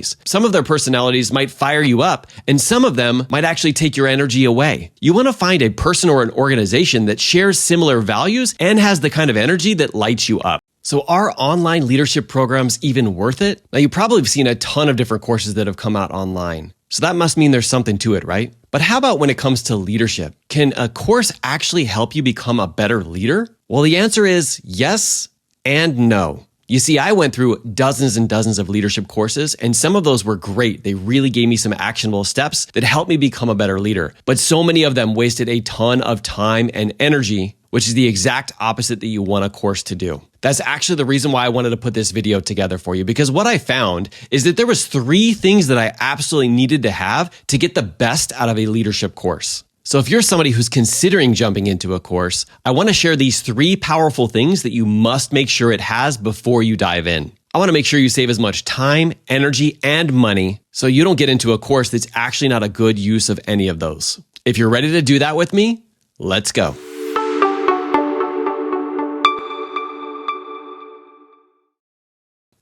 Some of their personalities might fire you up, and some of them might actually take your energy away. You want to find a person or an organization that shares similar values and has the kind of energy that lights you up. So are online leadership programs even worth it? Now, you probably have seen a ton of different courses that have come out online. So that must mean there's something to it, right? But how about when it comes to leadership? Can a course actually help you become a better leader? Well, the answer is yes and no. You see, I went through dozens and dozens of leadership courses, and some of those were great. They really gave me some actionable steps that helped me become a better leader. But so many of them wasted a ton of time and energy, which is the exact opposite that you want a course to do. That's actually the reason why I wanted to put this video together for you, because what I found is that there was 3 things that I absolutely needed to have to get the best out of a leadership course. So if you're somebody who's considering jumping into a course, I want to share these 3 powerful things that you must make sure it has before you dive in. I want to make sure you save as much time, energy, and money so you don't get into a course that's actually not a good use of any of those. If you're ready to do that with me, let's go.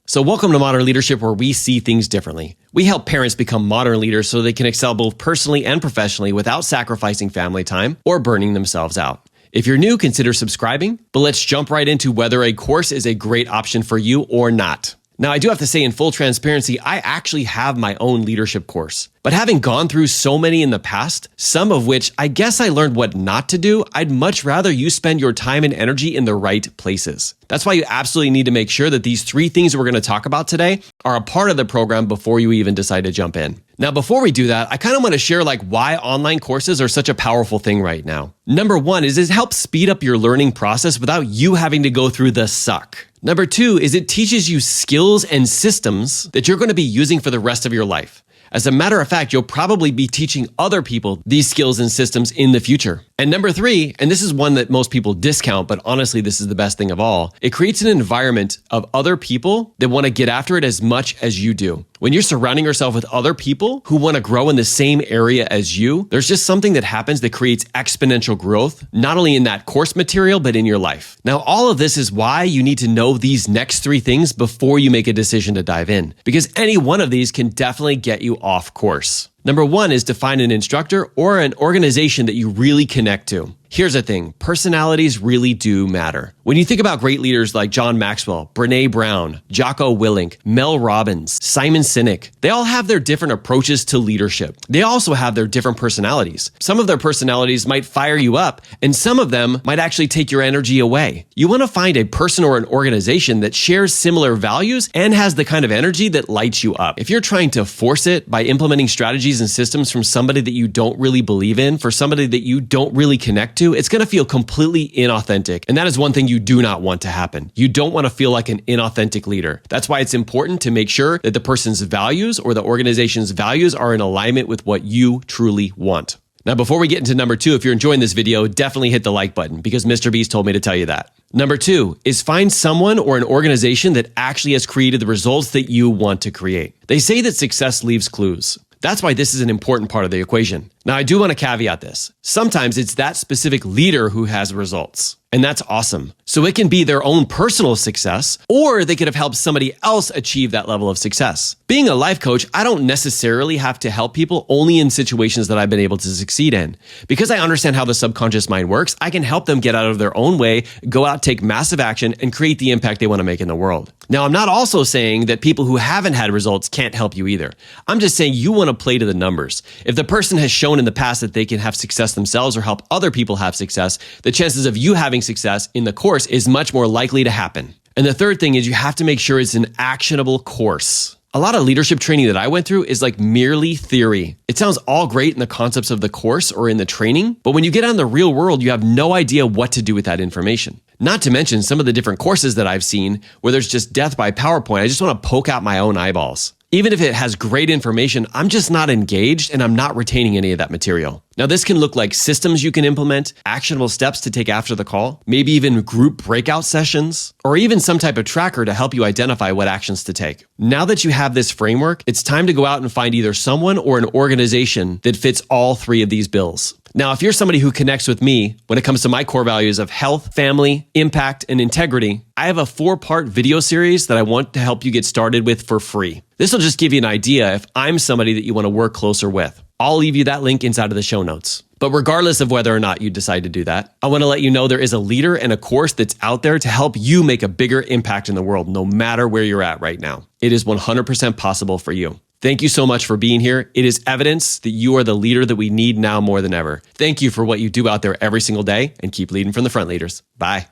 So welcome to Modern Leadership, where we see things differently. We help parents become modern leaders so they can excel both personally and professionally without sacrificing family time or burning themselves out. If you're new, consider subscribing, but let's jump right into whether a course is a great option for you or not. Now, I do have to say in full transparency, I actually have my own leadership course. But having gone through so many in the past, some of which I guess I learned what not to do, I'd much rather you spend your time and energy in the right places. That's why you absolutely need to make sure that these 3 things we're going to talk about today are a part of the program before you even decide to jump in. Now, before we do that, I kind of want to share why online courses are such a powerful thing right now. Number 1 is it helps speed up your learning process without you having to go through the suck. Number 2 is it teaches you skills and systems that you're going to be using for the rest of your life. As a matter of fact, you'll probably be teaching other people these skills and systems in the future. And number 3, and this is one that most people discount, but honestly, this is the best thing of all, it creates an environment of other people that want to get after it as much as you do. When you're surrounding yourself with other people who want to grow in the same area as you, there's just something that happens that creates exponential growth, not only in that course material, but in your life. Now, all of this is why you need to know these next 3 things before you make a decision to dive in, because any one of these can definitely get you off course. Number 1 is to find an instructor or an organization that you really connect to. Here's the thing, personalities really do matter. When you think about great leaders like John Maxwell, Brené Brown, Jocko Willink, Mel Robbins, Simon Sinek, they all have their different approaches to leadership. They also have their different personalities. Some of their personalities might fire you up, and some of them might actually take your energy away. You want to find a person or an organization that shares similar values and has the kind of energy that lights you up. If you're trying to force it by implementing strategies and systems from somebody that you don't really believe in, for somebody that you don't really connect to, it's going to feel completely inauthentic. And that is one thing you do not want to happen. You don't want to feel like an inauthentic leader. That's why it's important to make sure that the person's values or the organization's values are in alignment with what you truly want. Now, before we get into number 2, if you're enjoying this video, definitely hit the like button because Mr. Beast told me to tell you that. Number 2 is find someone or an organization that actually has created the results that you want to create. They say that success leaves clues. That's why this is an important part of the equation. Now, I do want to caveat this. Sometimes it's that specific leader who has results, and that's awesome. So it can be their own personal success, or they could have helped somebody else achieve that level of success. Being a life coach, I don't necessarily have to help people only in situations that I've been able to succeed in. Because I understand how the subconscious mind works, I can help them get out of their own way, go out, take massive action, and create the impact they want to make in the world. Now, I'm not also saying that people who haven't had results can't help you either. I'm just saying you want to play to the numbers. If the person has shown in the past that they can have success themselves or help other people have success, the chances of you having success in the course is much more likely to happen. And the third thing is you have to make sure it's an actionable course. A lot of leadership training that I went through is like merely theory. It sounds all great in the concepts of the course or in the training, but when you get out in the real world, you have no idea what to do with that information. Not to mention some of the different courses that I've seen where there's just death by PowerPoint. I just want to poke out my own eyeballs. Even if it has great information, I'm just not engaged and I'm not retaining any of that material. Now, this can look like systems you can implement, actionable steps to take after the call, maybe even group breakout sessions, or even some type of tracker to help you identify what actions to take. Now that you have this framework, it's time to go out and find either someone or an organization that fits all 3 of these bills. Now, if you're somebody who connects with me when it comes to my core values of health, family, impact, and integrity, I have a 4-part video series that I want to help you get started with for free. This will just give you an idea if I'm somebody that you want to work closer with. I'll leave you that link inside of the show notes. But regardless of whether or not you decide to do that, I want to let you know there is a leader and a course that's out there to help you make a bigger impact in the world, no matter where you're at right now. It is 100% possible for you. Thank you so much for being here. It is evidence that you are the leader that we need now more than ever. Thank you for what you do out there every single day, and keep leading from the front, leaders. Bye.